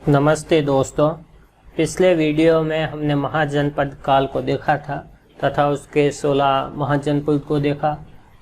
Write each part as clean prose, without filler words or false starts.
नमस्ते दोस्तों। पिछले वीडियो में हमने महाजनपद काल को देखा था तथा उसके 16 महाजनपद को देखा।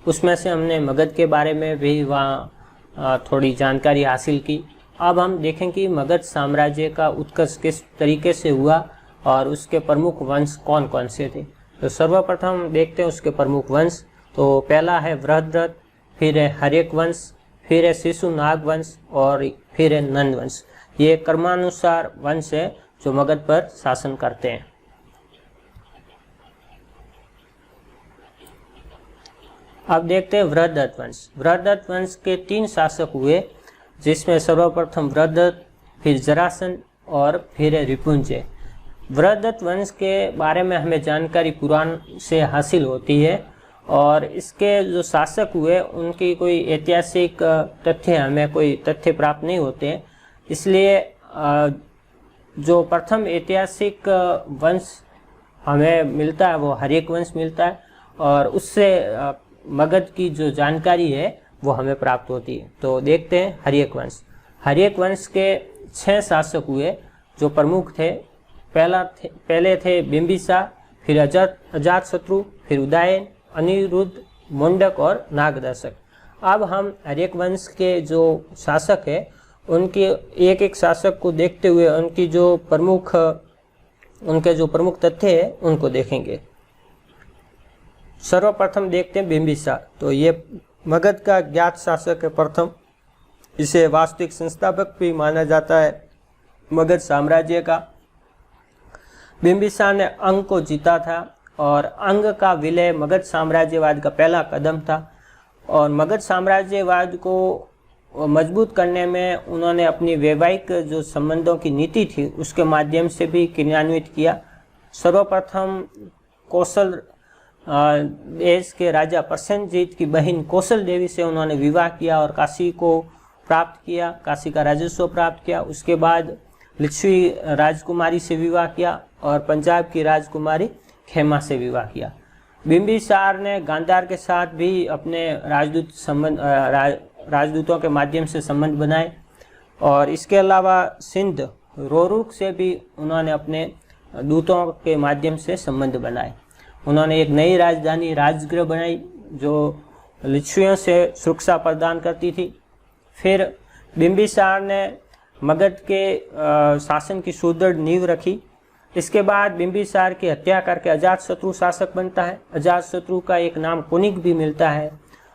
उसमें से हमने मगध के बारे में भी वहाँ थोड़ी जानकारी हासिल की। अब हम देखें कि मगध साम्राज्य का उत्कर्ष किस तरीके से हुआ और उसके प्रमुख वंश कौन कौन से थे। तो सर्वप्रथम देखते हैं उसके प्रमुख वंश। तो पहला है बृहद्रथ, फिर है हर्यक वंश, फिर है शिशुनाग वंश और फिर है नंद वंश। ये क्रमानुसार वंश है जो मगध पर शासन करते हैं। अब देखते हैं बृहद्रथ वंश। बृहद्रथ वंश के 3 शासक हुए, जिसमें सर्वप्रथम बृहद्रथ, फिर जरासंध और फिर है रिपुंजय। बृहद्रथ वंश के बारे में हमें जानकारी पुराण से हासिल होती है और इसके जो शासक हुए उनकी कोई ऐतिहासिक तथ्य हमें कोई तथ्य प्राप्त नहीं होते हैं। इसलिए जो प्रथम ऐतिहासिक वंश हमें मिलता है वो हर्यक वंश मिलता है और उससे मगध की जो जानकारी है वो हमें प्राप्त होती है। तो देखते हैं हर्यक वंश। हर्यक वंश के 6 शासक हुए जो प्रमुख थे। पहले थे बिंबिसार, फिर अजातशत्रु, फिर उदयन, अनिरुद्ध, मोंडक और नागदर्शक। अब हम हर्यक वंश के जो शासक है उनके एक एक शासक को देखते हुए उनके जो प्रमुख तथ्य है उनको देखेंगे। सर्वप्रथम देखते हैं बिंबिसार। तो ये मगध का ज्ञात शासक है प्रथम। इसे वास्तविक संस्थापक भी माना जाता है मगध साम्राज्य का। बिंबिसार ने अंग को जीता था और अंग का विलय मगध साम्राज्यवाद का पहला कदम था और मगध साम्राज्यवाद को मजबूत करने में उन्होंने अपनी वैवाहिक जो संबंधों की नीति थी उसके माध्यम से भी क्रियान्वित किया। सर्वप्रथम कौशल देश के राजा प्रसेनजीत की बहन कौशल देवी से उन्होंने विवाह किया और काशी को प्राप्त किया, काशी का राजस्व प्राप्त किया। उसके बाद लिच्छवी राजकुमारी से विवाह किया और पंजाब की राजकुमारी खेमा से विवाह किया। बिंबिसार ने गांधार के साथ भी अपने राजदूतों के माध्यम से संबंध बनाए और इसके अलावा सिंध रोरुक से भी उन्होंने अपने दूतों के माध्यम से संबंध बनाए। उन्होंने एक नई राजधानी राजगृह बनाई जो लिच्छवियों से सुरक्षा प्रदान करती थी। फिर बिंबिसार ने मगध के शासन की सुदृढ़ नींव रखी। इसके बाद बिंबिसार की हत्या करके अजातशत्रु शासक बनता है। अजातशत्रु का एक नाम कुनिक भी मिलता है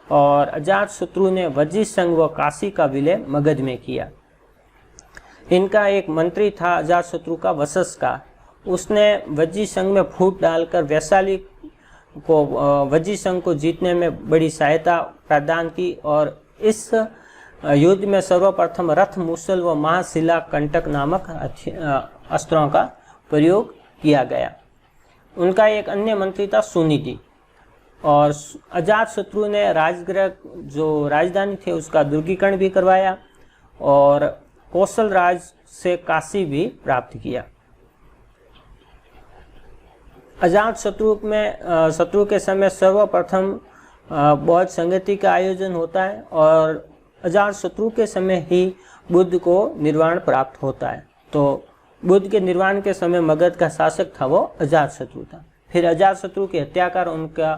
और अजातशत्रु ने वज्जीसंघ व काशी का विलय मगध में किया। इनका एक मंत्री था अजातशत्रु का वशस का। उसने वज्जीसंघ में फूट डालकर वैशाली को वज्जीसंघ को जीतने में बड़ी सहायता प्रदान की और इस युद्ध में सर्वप्रथम रथ, मूसल व महाशिला कंटक नामक अस्त्रों का प्रयोग किया गया। उनका एक अन्य मंत्री था सुनिधि और अजातशत्रु ने राजगृह जो राजधानी थे उसका दुर्गीकरण भी करवाया और कौशल राज से काशी भी प्राप्त किया। अजातशत्रु के समय सर्वप्रथम बौद्ध संगति का आयोजन होता है और अजातशत्रु के समय ही बुद्ध को निर्वाण प्राप्त होता है। तो बुद्ध के निर्वाण के समय मगध का शासक था वो अजातशत्रु था। फिर अजातशत्रु की हत्या कर उनका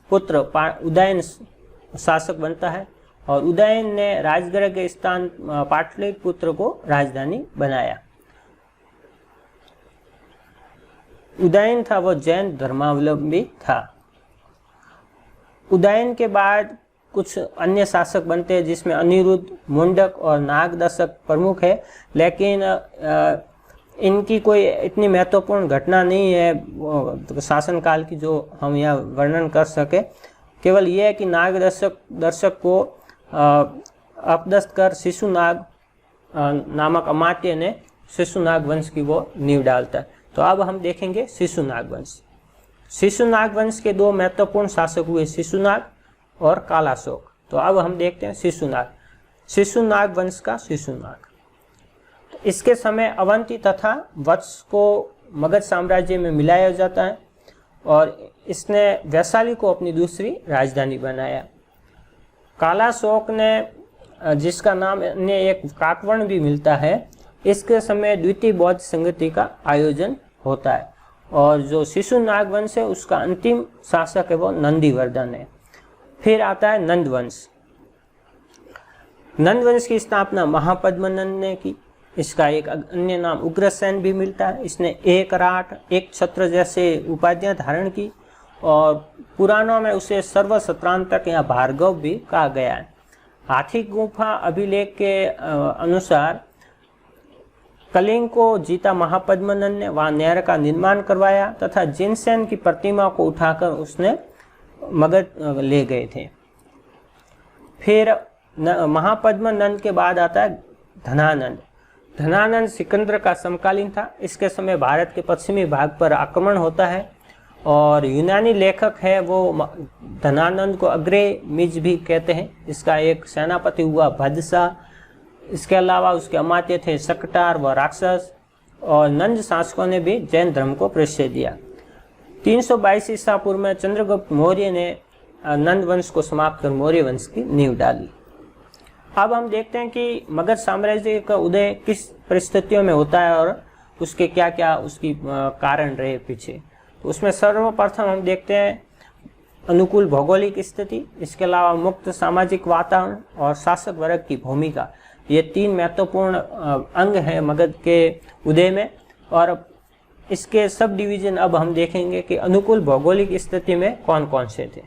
पुत्र उदयन शासक बनता है और उदयन ने राजगृह के स्थान पाटलिपुत्र को राजधानी बनाया। उदयन था वो जैन धर्मावलंबी था। उदयन के बाद कुछ अन्य शासक बनते हैं जिसमें अनिरुद्ध, मोंडक और नागदर्शक प्रमुख है, लेकिन इनकी कोई इतनी महत्वपूर्ण घटना नहीं है शासनकाल की जो हम यहाँ वर्णन कर सके। केवल ये है कि नागदर्शक को अपदस्थ कर शिशुनाग नामक अमात्य ने शिशुनाग वंश की वो नींव डालता है। तो अब हम देखेंगे शिशुनाग वंश। शिशुनाग वंश के 2 महत्वपूर्ण शासक हुए, शिशुनाग और कालाशोक। तो अब हम देखते हैं शिशुनाग वंश का शिशुनाग। इसके समय अवंती तथा वत्स को मगध साम्राज्य में मिलाया जाता है और इसने वैशाली को अपनी दूसरी राजधानी बनाया। कालाशोक ने जिसका नाम ने एक काकवर्ण भी मिलता है, इसके समय द्वितीय बौद्ध संगति का आयोजन होता है। और जो शिशुनाग वंश है उसका अंतिम शासक है वो नंदीवर्धन है। फिर आता है नंद वंश। नंद वंश की स्थापना महापद्मनंद ने की। इसका एक अन्य नाम उग्रसेन भी मिलता है। इसने एक राठ, एक छत्र जैसे उपाधियां धारण की और पुराणों में उसे सर्वशत्रांतक या भार्गव भी कहा गया है। हाथी गुफा अभिलेख के अनुसार कलिंग को जीता महापद्मनंद ने वहां नहर का निर्माण करवाया तथा जिनसेन की प्रतिमा को उठाकर उसने मगध ले गए थे। फिर महापद्मनंद के बाद आता है धनानंद। धनानंद सिकंदर का समकालीन था। इसके समय भारत के पश्चिमी भाग पर आक्रमण होता है और यूनानी लेखक है वो धनानंद को अग्रेमिज भी कहते हैं। इसका एक सेनापति हुआ भद्रसा। इसके अलावा उसके अमात्य थे सकटार व राक्षस। और नंद शासकों ने भी जैन धर्म को प्रश्रय दिया। 322 ईसा पूर्व में चंद्रगुप्त मौर्य ने नंद वंश को समाप्त कर मौर्य वंश की नींव डाली। अब हम देखते हैं कि मगध साम्राज्य का उदय किस परिस्थितियों में होता है और उसके क्या क्या उसकी कारण रहे पीछे। तो उसमें सर्वप्रथम हम देखते हैं अनुकूल भौगोलिक स्थिति, इसके अलावा मुक्त सामाजिक वातावरण और शासक वर्ग की भूमिका। ये तीन महत्वपूर्ण अंग हैं मगध के उदय में। और इसके सब डिवीजन अब हम देखेंगे कि अनुकूल भौगोलिक स्थिति में कौन कौन से थे।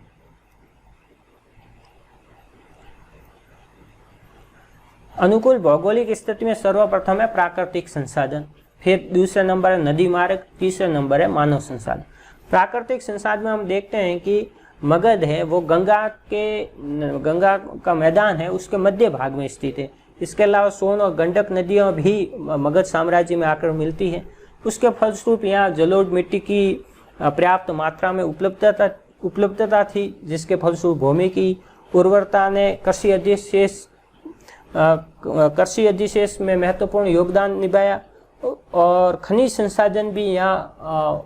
अनुकूल भौगोलिक स्थिति में सर्वप्रथम है प्राकृतिक संसाधन, फिर दूसरे नंबर है नदी मार्ग, तीसरे नंबर है मानव संसाधन। प्राकृतिक संसाधन में हम देखते हैं कि मगध है वो गंगा का मैदान है उसके मध्य भाग में स्थित है। इसके अलावा सोन और गंडक नदियां भी मगध साम्राज्य में आकर मिलती हैं। उसके फलस्वरूप यहाँ जलोढ़ मिट्टी की पर्याप्त मात्रा में उपलब्धता थी, जिसके फलस्वरूप भूमि की उर्वरता ने कृषि अधिशेष में महत्वपूर्ण योगदान निभाया। और खनिज संसाधन भी यहाँ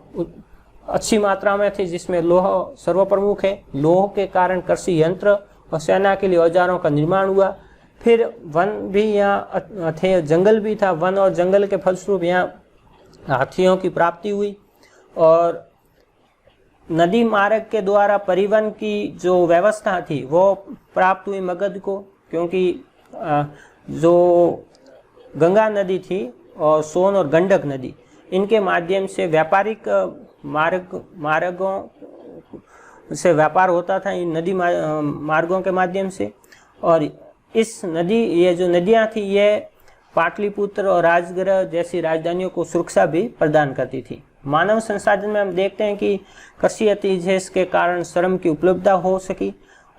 अच्छी मात्रा में थे, जिसमें लौह सर्वप्रमुख है। लौह के कारण कृषि यंत्र और सेना के लिए औजारों का निर्माण हुआ। फिर वन भी यहाँ थे, जंगल भी था। वन और जंगल के फलस्वरूप यहाँ हाथियों की प्राप्ति हुई। और नदी मार्ग के द्वारा परिवहन की जो व्यवस्था थी वो प्राप्त हुई मगध को, क्योंकि जो गंगा नदी थी और सोन और गंडक नदी, इनके माध्यम से व्यापारिक मार्गों से व्यापार होता था इन नदी मार्गों के माध्यम से। और ये जो नदियां थी ये पाटलिपुत्र और राजगृह जैसी राजधानियों को सुरक्षा भी प्रदान करती थी। मानव संसाधन में हम देखते हैं कि कृषि अधिशेष के कारण श्रम की उपलब्धता हो सकी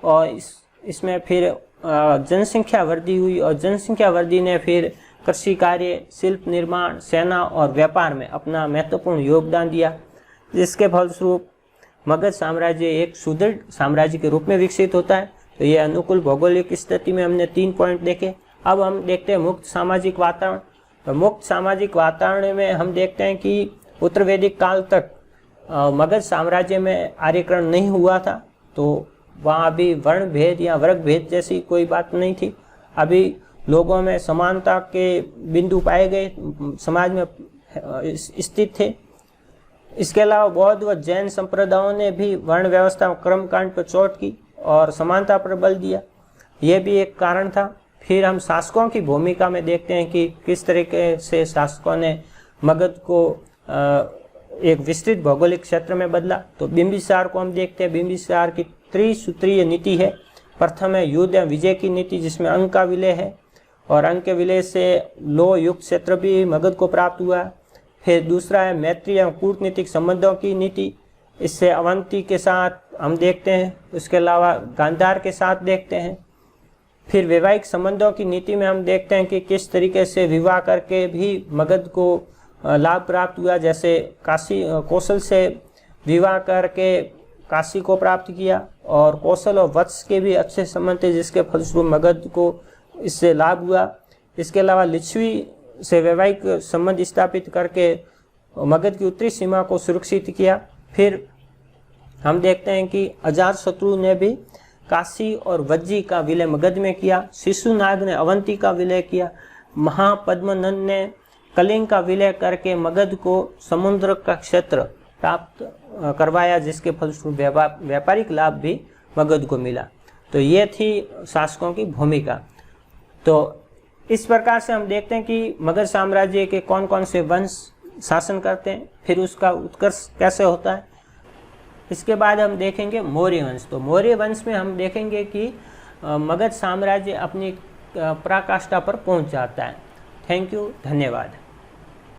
और इसमें फिर जनसंख्या वृद्धि हुई और जनसंख्या वृद्धि ने फिर कृषि कार्य, शिल्प निर्माण, सेना और व्यापार में अपना महत्वपूर्ण योगदान दिया, जिसके फलस्वरूप मगध साम्राज्य एक सुदृढ़ साम्राज्य के रूप में विकसित होता है। तो ये अनुकूल भौगोलिक स्थिति में हमने 3 पॉइंट देखे। अब हम देखते हैं मुक्त सामाजिक वातावरण। तो मुक्त सामाजिक वातावरण में हम देखते हैं कि उत्तर वैदिक काल तक मगध साम्राज्य में आर्यकरण नहीं हुआ था, तो वहाँ अभी वर्ण भेद या वर्ग भेद जैसी कोई बात नहीं थी। अभी लोगों में समानता के बिंदु पाए गए, समाज में स्थित थे। इसके अलावा बौद्ध व जैन संप्रदायों ने भी वर्ण व्यवस्था और कर्मकांड पर चोट की और समानता पर बल दिया, यह भी एक कारण था। फिर हम शासकों की भूमिका में देखते हैं कि किस तरीके से शासकों ने मगध को एक विस्तृत भौगोलिक क्षेत्र में बदला। तो बिंबिसार को हम देखते हैं। बिंबिसार की त्रिसूत्रीय नीति है। प्रथम है युद्ध या विजय की नीति, जिसमें अंक का विलय है और अंक के विलय से लोह युक्त क्षेत्र भी मगध को प्राप्त हुआ। फिर दूसरा है मैत्री या कूटनीतिक संबंधों की नीति, इससे अवंती के साथ हम देखते हैं। उसके अलावा गांधार के साथ देखते हैं। फिर वैवाहिक संबंधों की नीति में हम देखते हैं कि किस तरीके से विवाह करके भी मगध को लाभ प्राप्त हुआ। जैसे कौशल से विवाह करके काशी को प्राप्त किया और कौशल और वत्स के भी अच्छे संबंध थे, जिसके फलस्वरूप मगध को इससे लाभ हुआ। इसके अलावा लिच्छवी से वैवाहिक संबंध स्थापित करके मगध की उत्तरी सीमा को सुरक्षित किया। फिर हम देखते हैं कि अजातशत्रु ने भी काशी और वज्जी का विलय मगध में किया। शिशुनाग ने अवंती का विलय किया। महापद्मनंद ने कलिंग का विलय करके मगध को समुद्र का क्षेत्र प्राप्त करवाया, जिसके फलस्वरूप व्यापारिक लाभ भी मगध को मिला। तो ये थी शासकों की भूमिका। तो इस प्रकार से हम देखते हैं कि मगध साम्राज्य के कौन कौन से वंश शासन करते हैं, फिर उसका उत्कर्ष कैसे होता है। इसके बाद हम देखेंगे मौर्य वंश। तो मौर्य वंश में हम देखेंगे कि मगध साम्राज्य अपनी पराकाष्ठा पर पहुंच जाता है। थैंक यू, धन्यवाद।